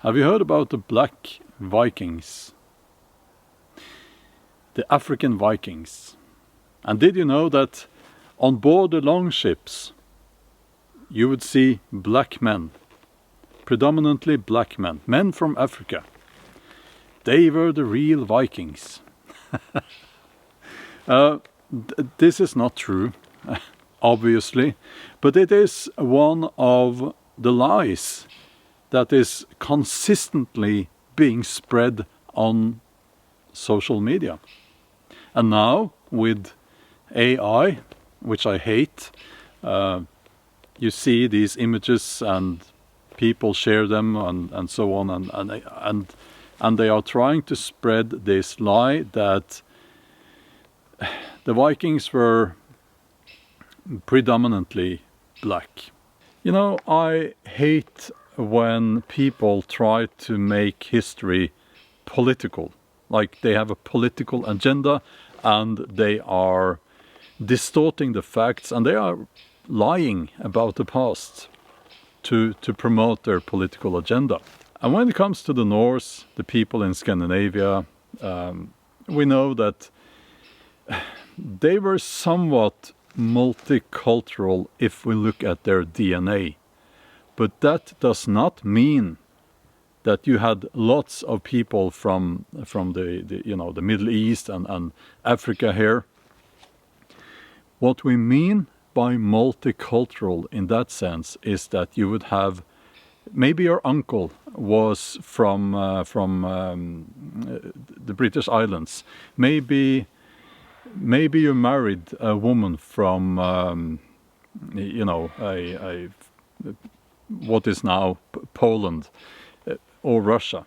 Have you heard about the Black Vikings? The African Vikings. And did you know that on board the longships you would see black men, predominantly black men, men from Africa. They were the real Vikings. This is not true, obviously, but it is one of the lies that is consistently being spread on social media. And now with AI, which I hate, you see these images and people share them and so on, and they are trying to spread this lie that the Vikings were predominantly black. You know, I hate when people try to make history political, like they have a political agenda and they are distorting the facts and they are lying about the past to promote their political agenda. And when it comes to the Norse, the people in Scandinavia, we know that they were somewhat multicultural if we look at their DNA. But that does not mean that you had lots of people from the Middle East and Africa here. What we mean by multicultural in that sense is that you would have, maybe your uncle was from the British Islands. Maybe you married a woman from what is now Poland or Russia.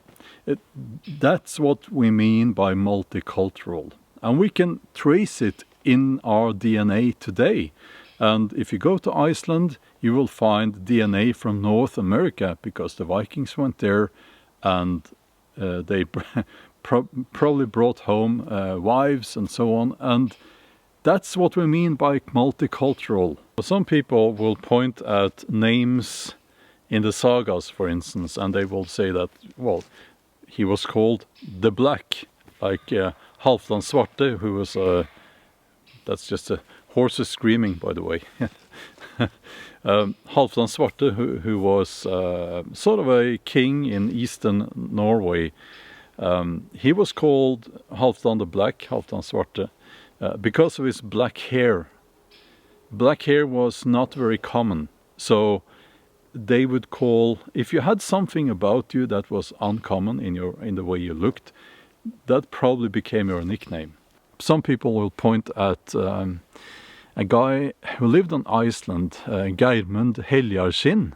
That's what we mean by multicultural, and we can trace it in our DNA today. And if you go to Iceland, you will find DNA from North America, because the Vikings went there and they probably brought home wives and so on. And that's what we mean by multicultural. Some people will point at names in the sagas, for instance, and they will say that, well, he was called the Black, like Halfdan Svarte, who was that's just a horses screaming, by the way. Halfdan Svarte, who was sort of a king in eastern Norway. He was called Halfdan the Black, Halfdan Svarte, because of his black hair. Black hair was not very common, so they would call, if you had something about you that was uncommon in the way you looked, that probably became your nickname. Some people will point at a guy who lived on Iceland, Geirmund Heljarskinn,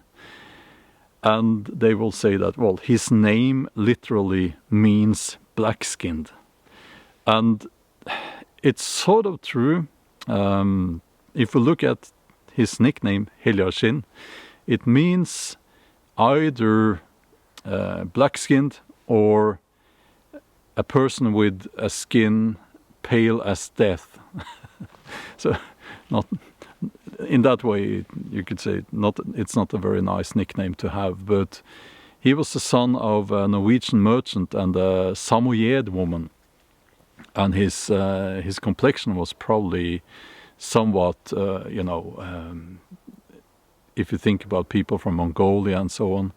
and they will say that, well, his name literally means black-skinned. And it's sort of true. If we look at his nickname, Heljarskinn, it means either black-skinned or a person with a skin pale as death. So, not in that way, you could say it's not a very nice nickname to have. But he was the son of a Norwegian merchant and a Samoyed woman, and his complexion was probably somewhat, if you think about people from Mongolia and so on,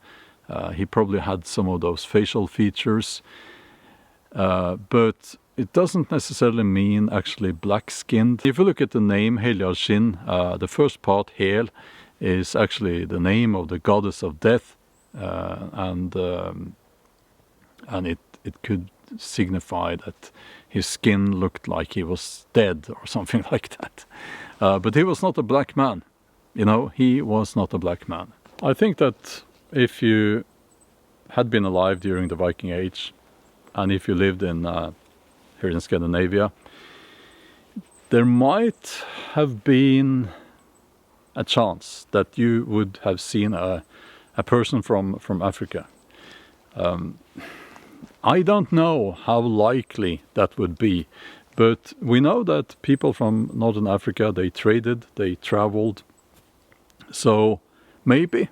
he probably had some of those facial features. But it doesn't necessarily mean actually black-skinned. If you look at the name Heljarskinn, the first part, Hel, is actually the name of the goddess of death, and it could signify that his skin looked like he was dead or something like that. But he was not a black man. He was not a black man. I think that if you had been alive during the Viking Age, and if you lived here in Scandinavia, there might have been a chance that you would have seen a person from Africa. I don't know how likely that would be, but we know that people from Northern Africa, they traded, they traveled. So maybe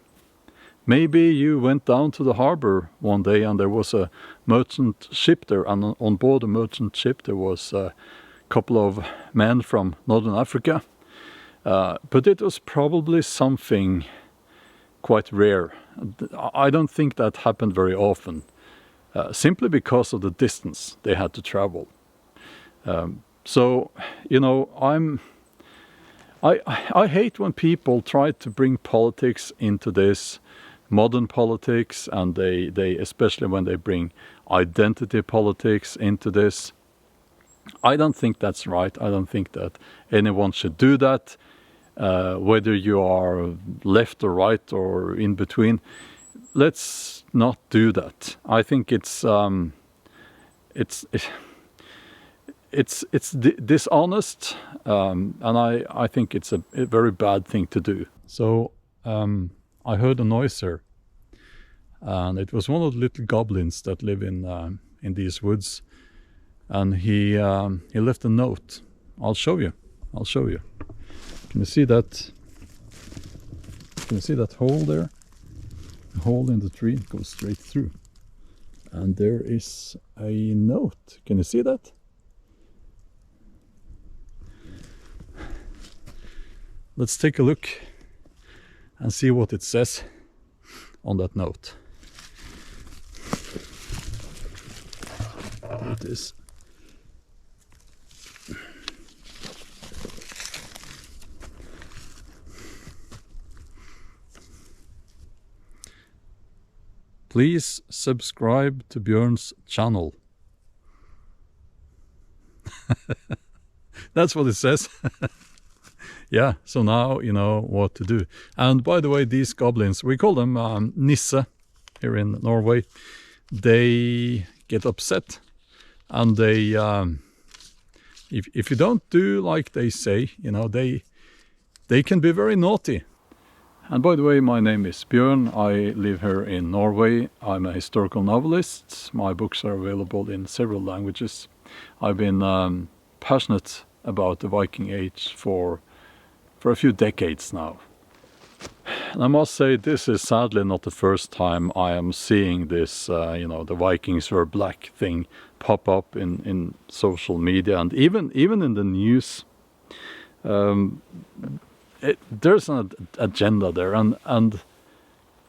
Maybe you went down to the harbor one day and there was a merchant ship there, and on board the merchant ship there was a couple of men from Northern Africa. But it was probably something quite rare. I don't think that happened very often, simply because of the distance they had to travel. So, you know, I hate when people try to bring politics into this, modern politics, and they especially when they bring identity politics into this. I don't think that's right. I don't think that anyone should do that. Whether you are left or right or in between, let's not do that. I think it's dishonest, and I think it's a very bad thing to do. So I heard a noise here, and it was one of the little goblins that live in these woods, and he left a note. I'll show you. Can you see that? Can you see that hole there? The hole in the tree goes straight through, and there is a note. Can you see that? Let's take a look and see what it says on that note. There it is. Please subscribe to Bjorn's channel. That's what it says. Yeah, so now you know what to do. And by the way, these goblins, we call them nisse here in Norway. They get upset, and they, if you don't do like they say, you know, they can be very naughty. And by the way, my name is Bjorn. I live here in Norway. I'm a historical novelist. My books are available in several languages. I've been passionate about the Viking Age for a few decades now. And I must say, this is sadly not the first time I am seeing this, you know, the Vikings were black thing pop up in social media and even in the news. There's an agenda there, and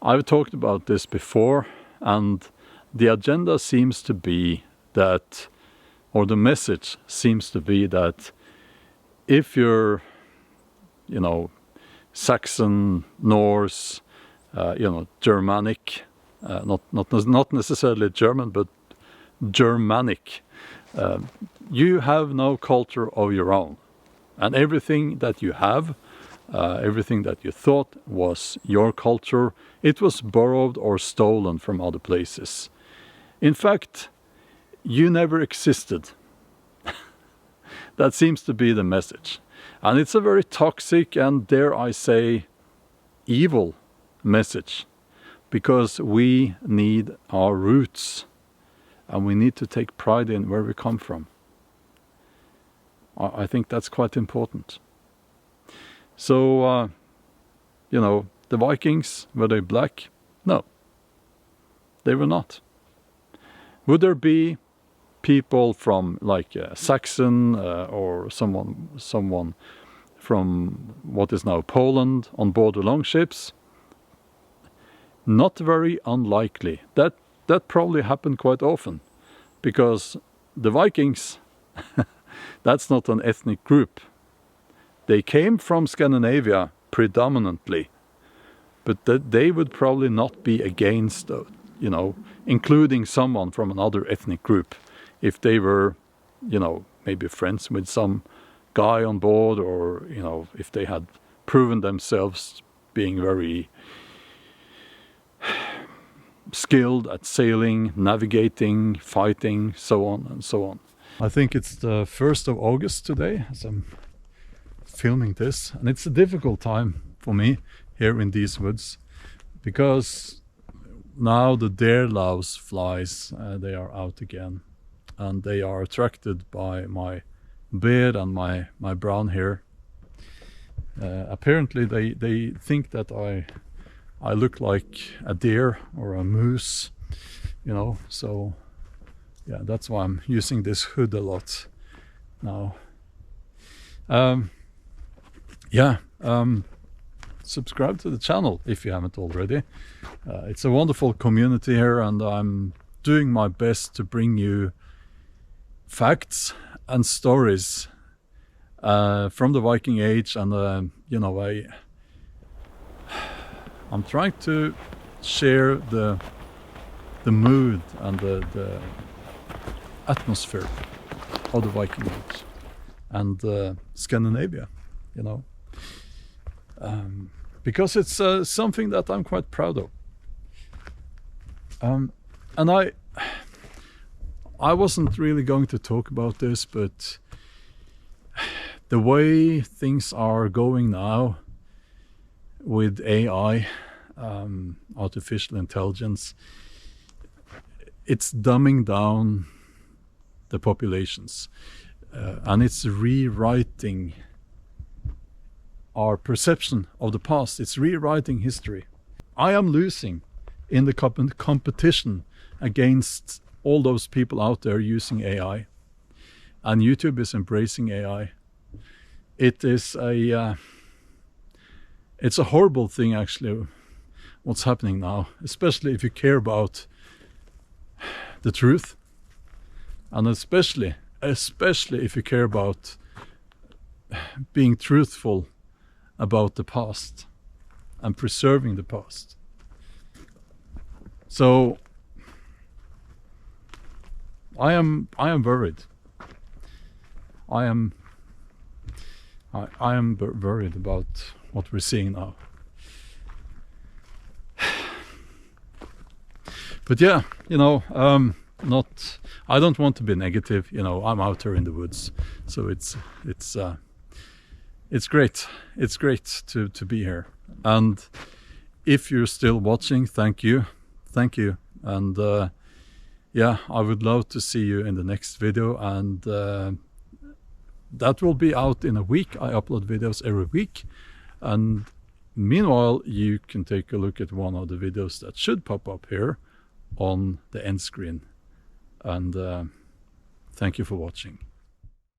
I've talked about this before, and the agenda seems to be that, or the message seems to be that if you're, you know, Saxon, Norse, you know, Germanic, not necessarily German, but Germanic, you have no culture of your own, and everything that you have, everything that you thought was your culture, it was borrowed or stolen from other places. In fact, you never existed. That seems to be the message. And it's a very toxic and, dare I say, evil message, because we need our roots and we need to take pride in where we come from. I think that's quite important. So, you know, the Vikings, were they black? No, they were not. Would there be people from like Saxon or someone from what is now Poland on board the longships? Not very unlikely. That probably happened quite often, because the Vikings, that's not an ethnic group. They came from Scandinavia predominantly, but they would probably not be against, you know, including someone from another ethnic group if they were, you know, maybe friends with some guy on board, or, you know, if they had proven themselves being very skilled at sailing, navigating, fighting, so on and so on. I think it's the 1st of August today as I'm filming this, and it's a difficult time for me here in these woods, because now the deer louse flies, they are out again, and they are attracted by my beard and my brown hair. Apparently they think that I look like a deer or a moose, you know, so yeah, that's why I'm using this hood a lot now. Subscribe to the channel if you haven't already. It's a wonderful community here, and I'm doing my best to bring you facts and stories from the Viking Age, and you know, I'm trying to share the mood and the atmosphere of the Viking Age and Scandinavia, you know, because it's something that I'm quite proud of. And I wasn't really going to talk about this, but the way things are going now with AI, artificial intelligence, it's dumbing down the populations, and it's rewriting our perception of the past. It's rewriting history. I am losing in the competition against all those people out there using AI, and YouTube is embracing AI. It's a horrible thing, actually, what's happening now, especially if you care about the truth, and especially if you care about being truthful about the past and preserving the past. So I am worried. I am worried about what we're seeing now. But yeah, you know, I don't want to be negative, you know. I'm out here in the woods, so it's great. It's great to be here. And if you're still watching, thank you. And yeah, I would love to see you in the next video, and that will be out in a week. I upload videos every week, and meanwhile you can take a look at one of the videos that should pop up here on the end screen. And thank you for watching.